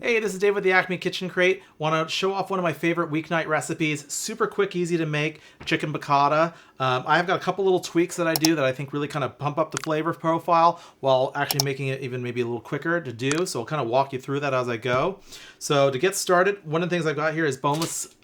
Hey, this is Dave with the ACME Kitchen Crate. Want to show off one of my favorite weeknight recipes. Super quick, easy to make, chicken piccata. I've got a couple little tweaks that I do that I think really kind of pump up the flavor profile while actually making it even maybe a little quicker to do. So I'll kind of walk you through that as I go. So to get started, one of the things I've got here is boneless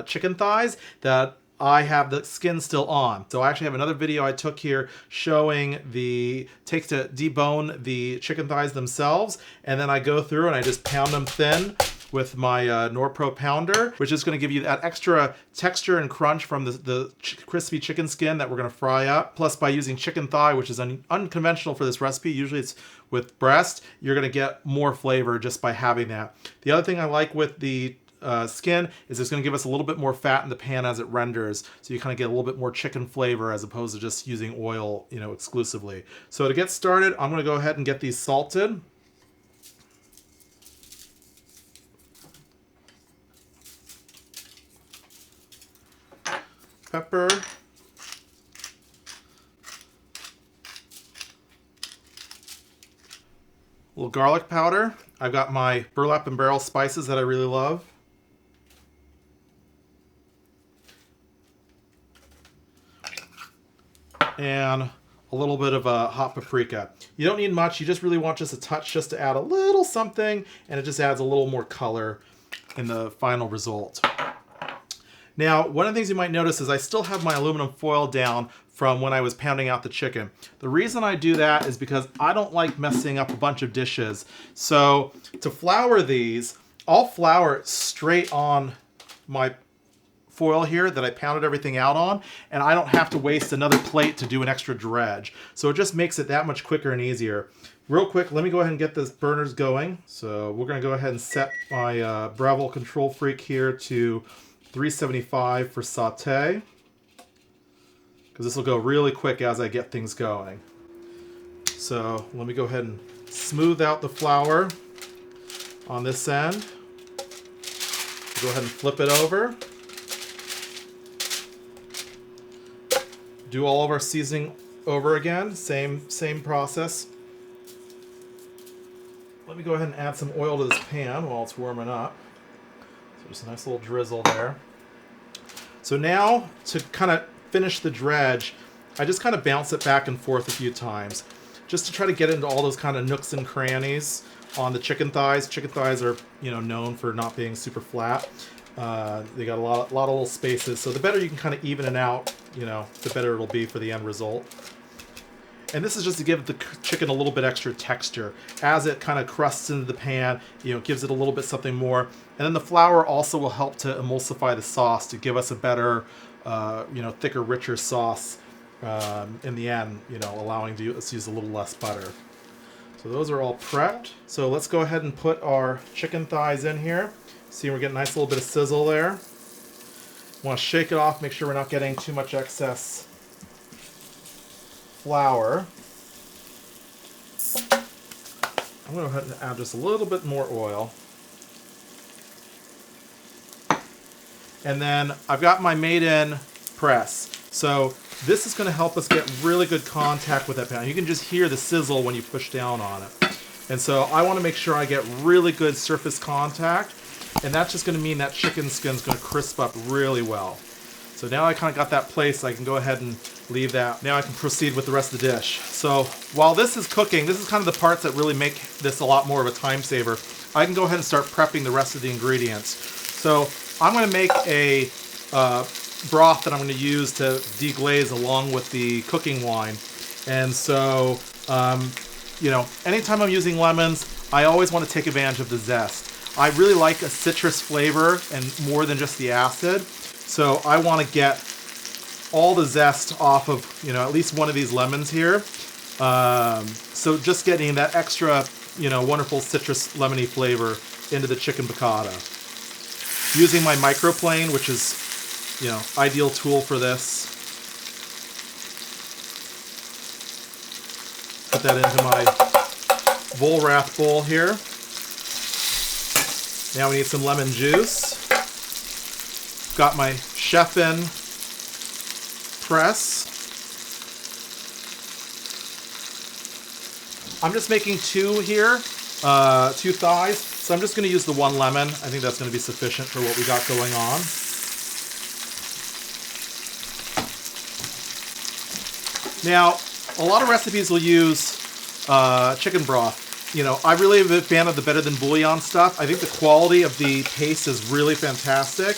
chicken thighs that I have the skin still on. So I actually have another video I took here showing the takes to debone the chicken thighs themselves, and then I go through and I just pound them thin with my Norpro pounder, which is going to give you that extra texture and crunch from the crispy chicken skin that we're going to fry up. Plus, by using chicken thigh, which is unconventional for this recipe, usually it's with breast, you're going to get more flavor just by having that. The other thing I like with the skin is it's going to give us a little bit more fat in the pan as it renders, so you kind of get a little bit more chicken flavor as opposed to just using oil, exclusively. So to get started, I'm going to go ahead and get these salted. Pepper. A little garlic powder. I've got my burlap and barrel spices that I really love. And a little bit of a hot paprika. You don't need much, you just really want just a touch just to add a little something, and it just adds a little more color in the final result. Now, one of the things you might notice is I still have my aluminum foil down from when I was pounding out the chicken. The reason I do that is because I don't like messing up a bunch of dishes. So to flour these, I'll flour it straight on my foil here that I pounded everything out on, and I don't have to waste another plate to do an extra dredge. So it just makes it that much quicker and easier. Real quick, let me go ahead and get the burners going. So we're gonna go ahead and set my Breville Control Freak here to 375 for saute, because this will go really quick as I get things going. So let me go ahead and smooth out the flour on this end. Go ahead and flip it over. Do all of our seasoning over again, same process. Let me go ahead and add some oil to this pan while it's warming up. So just a nice little drizzle there. So now to kind of finish the dredge, I just kind of bounce it back and forth a few times, just to try to get into all those kind of nooks and crannies on the chicken thighs. Chicken thighs are, known for not being super flat. They got a lot of little spaces, so the better you can kind of even it out, the better it'll be for the end result. And this is just to give the chicken a little bit extra texture. As it kind of crusts into the pan, it gives it a little bit something more. And then the flour also will help to emulsify the sauce to give us a better, thicker, richer sauce in the end, allowing us to use a little less butter. So those are all prepped. So let's go ahead and put our chicken thighs in here. See, we're getting a nice little bit of sizzle there. Want to shake it off, make sure we're not getting too much excess flour. I'm going to go ahead and add just a little bit more oil. And then I've got my made-in press. So this is going to help us get really good contact with that pan. You can just hear the sizzle when you push down on it. And so I want to make sure I get really good surface contact. And that's just going to mean that chicken skin is going to crisp up really well. So now I kind of got that placed, I can go ahead and leave that. Now I can proceed with the rest of the dish. So while this is cooking, this is kind of the parts that really make this a lot more of a time saver. I can go ahead and start prepping the rest of the ingredients. So I'm going to make a broth that I'm going to use to deglaze along with the cooking wine. And so, anytime I'm using lemons, I always want to take advantage of the zest. I really like a citrus flavor and more than just the acid. So I want to get all the zest off of, at least one of these lemons here. So just getting that extra, wonderful citrus lemony flavor into the chicken piccata. Using my microplane, which is, ideal tool for this. Put that into my Volrath bowl here. Now we need some lemon juice. Got my chef-in press. I'm just making two here, 2 thighs. So I'm just going to use the 1 lemon. I think that's going to be sufficient for what we got going on. Now, a lot of recipes will use chicken broth. You know, I really am a fan of the better than bouillon stuff. I think the quality of the paste is really fantastic.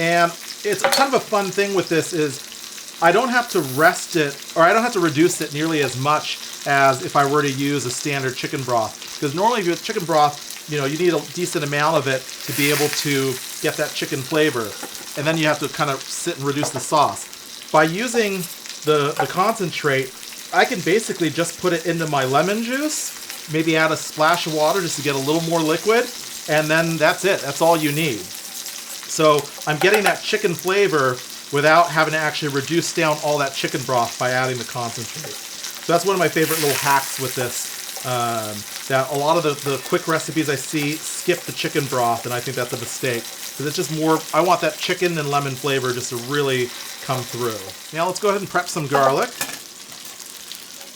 And it's kind of a fun thing with this is I don't have to rest it, or I don't have to reduce it nearly as much as if I were to use a standard chicken broth. Because normally if you have chicken broth, you know, you need a decent amount of it to be able to get that chicken flavor. And then you have to kind of sit and reduce the sauce. By using the concentrate, I can basically just put it into my lemon juice, maybe add a splash of water just to get a little more liquid, and then that's it. That's all you need. So I'm getting that chicken flavor without having to actually reduce down all that chicken broth by adding the concentrate. So that's one of my favorite little hacks with this. That a lot of the quick recipes I see skip the chicken broth, and I think that's a mistake. Because it's just more, I want that chicken and lemon flavor just to really come through. Now let's go ahead and prep some garlic.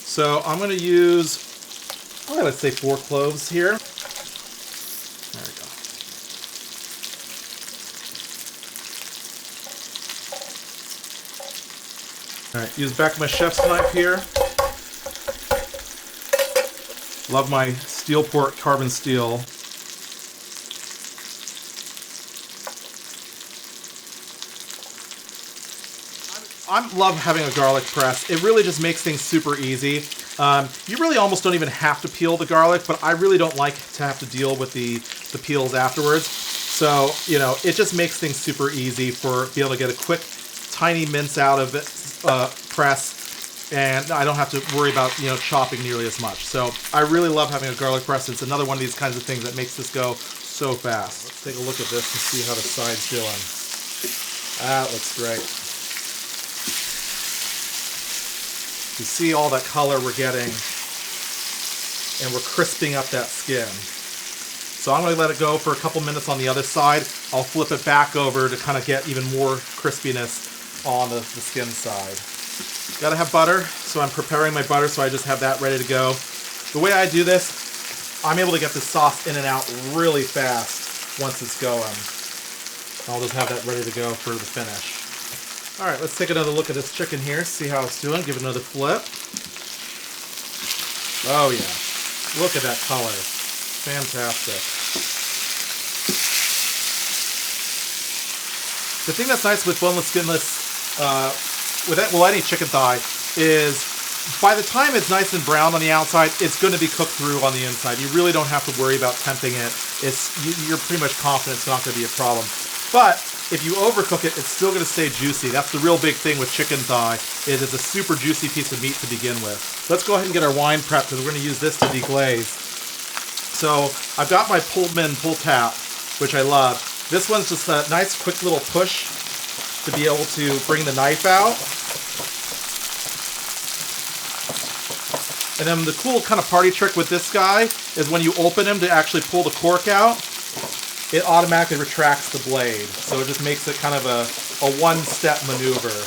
So I'm going to use, let's say 4 cloves here. There we go. All right, use back my chef's knife here. Love my steel port carbon steel. I love having a garlic press. It really just makes things super easy. You really almost don't even have to peel the garlic, but I really don't like to have to deal with the peels afterwards. So, you know, it just makes things super easy for being able to get a quick, tiny mince out of it, press, and I don't have to worry about, you know, chopping nearly as much. So I really love having a garlic press. It's another one of these kinds of things that makes this go so fast. Let's take a look at this and see how the side's doing. That looks great. You see all that color we're getting, and we're crisping up that skin. So I'm going to let it go for a couple minutes on the other side. I'll flip it back over to kind of get even more crispiness on the skin side. Gotta have butter, so I'm preparing my butter, so I just have that ready to go. The way I do this, I'm able to get the sauce in and out really fast once it's going. I'll just have that ready to go for the finish. All right, let's take another look at this chicken here, see how it's doing. Give it another flip. Oh yeah, look at that color. Fantastic. The thing that's nice with boneless, skinless, with any chicken thigh is by the time it's nice and brown on the outside, it's going to be cooked through on the inside. You really don't have to worry about temping it. You're pretty much confident it's not going to be a problem. But if you overcook it, it's still going to stay juicy. That's the real big thing with chicken thigh, is it's a super juicy piece of meat to begin with. Let's go ahead and get our wine prepped, because we're going to use this to deglaze. So I've got my Pullman pull tap, which I love. This one's just a nice quick little push to be able to bring the knife out. And then the cool kind of party trick with this guy is when you open him to actually pull the cork out, it automatically retracts the blade. So it just makes it kind of a one-step maneuver.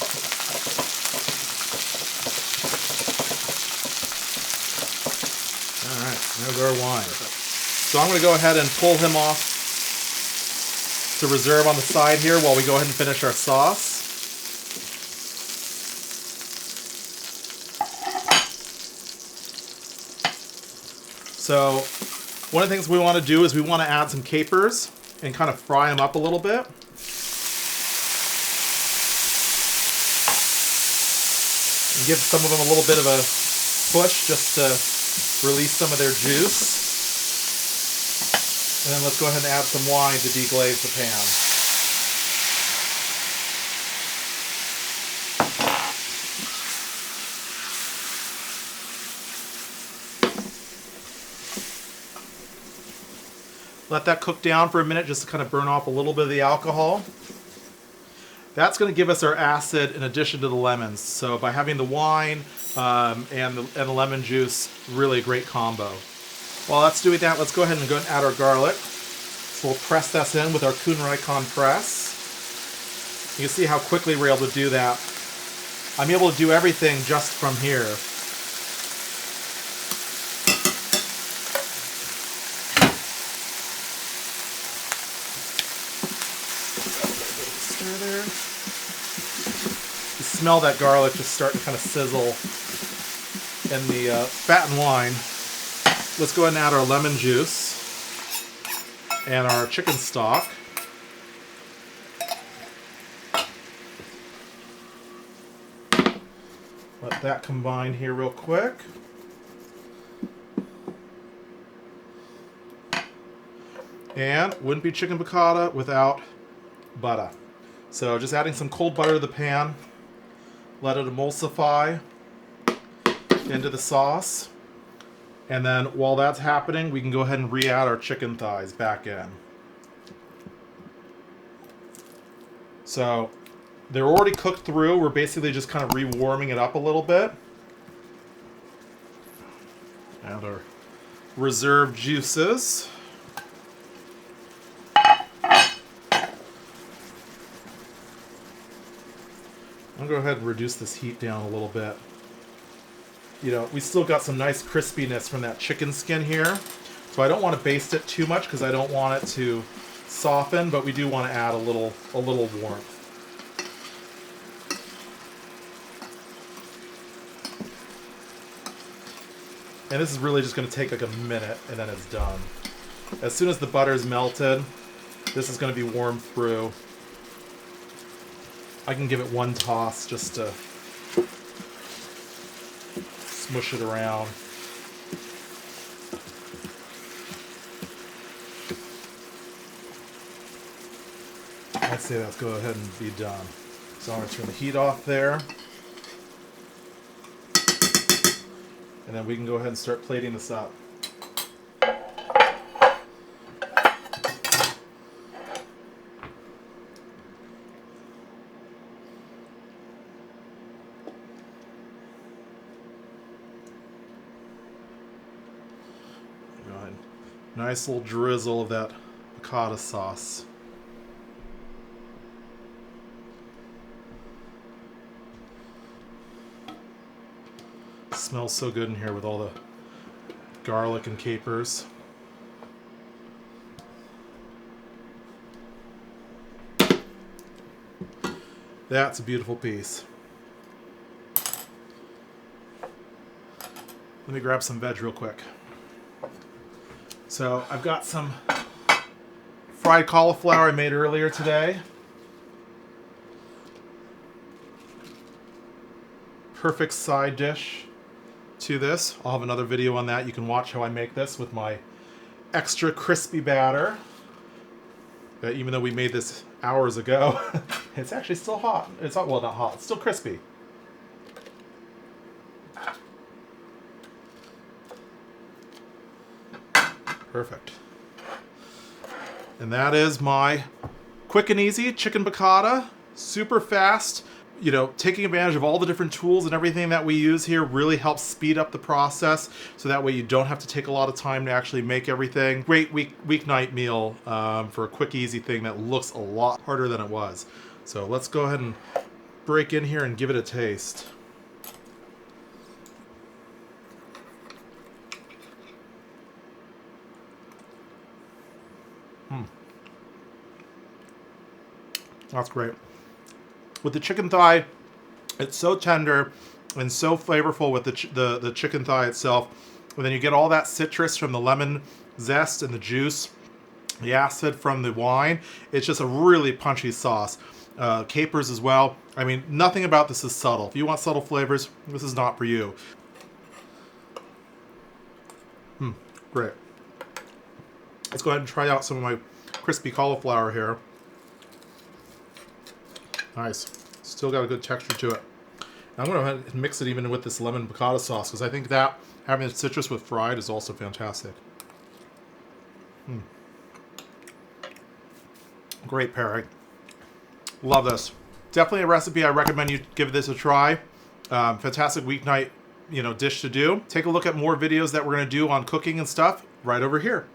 All right, there's our wine. So I'm going to go ahead and pull him off to reserve on the side here while we go ahead and finish our sauce. So one of the things we want to do is we want to add some capers and kind of fry them up a little bit. And give some of them a little bit of a push just to release some of their juice. And then let's go ahead and add some wine to deglaze the pan. Let that cook down for a minute just to kind of burn off a little bit of the alcohol. That's going to give us our acid in addition to the lemons. So by having the wine and the lemon juice, really a great combo. While that's doing that, let's go ahead and add our garlic. So we'll press this in with our Kuhn-Rikon press. You can see how quickly we're able to do that. I'm able to do everything just from here. smell that garlic just starting to kind of sizzle in the fat and wine. Let's go ahead and add our lemon juice and our chicken stock. Let that combine here real quick. And wouldn't be chicken piccata without butter. So just adding some cold butter to the pan. Let it emulsify into the sauce. And then while that's happening, we can go ahead and re-add our chicken thighs back in. So they're already cooked through. We're basically just kind of re-warming it up a little bit. Add our reserved juices. I'm going to go ahead and reduce this heat down a little bit. You know, we still got some nice crispiness from that chicken skin here. So I don't want to baste it too much because I don't want it to soften, but we do want to add a little warmth. And this is really just going to take like a minute and then it's done. As soon as the butter's melted, this is going to be warmed through. I can give it one toss just to smush it around. I'd say let's go ahead and be done. So I'm going to turn the heat off there. And then we can go ahead and start plating this up. Go ahead. Nice little drizzle of that piccata sauce. Smells so good in here with all the garlic and capers. That's a beautiful piece. Let me grab some veg real quick. So I've got some fried cauliflower I made earlier today. Perfect side dish to this. I'll have another video on that. You can watch how I make this with my extra crispy batter. Even though we made this hours ago, it's actually still hot. It's not, well, not hot. It's still crispy. Perfect. And that is my quick and easy chicken piccata. Super fast. You know, taking advantage of all the different tools and everything that we use here really helps speed up the process, so that way you don't have to take a lot of time to actually make everything. Great weeknight meal for a quick, easy thing that looks a lot harder than it was. So let's go ahead and break in here and give it a taste. That's great. With the chicken thigh, it's so tender and so flavorful with the chicken thigh itself. And then you get all that citrus from the lemon zest and the juice, the acid from the wine. It's just a really punchy sauce. Capers as well. I mean, nothing about this is subtle. If you want subtle flavors, this is not for you. Great. Let's go ahead and try out some of my crispy cauliflower here. Nice. Still got a good texture to it. I'm going to go ahead and mix it even with this lemon piccata sauce, because I think that having the citrus with fried is also fantastic. Great pairing. Love this. Definitely a recipe I recommend you give this a try. Fantastic weeknight, dish to do. Take a look at more videos that we're going to do on cooking and stuff right over here.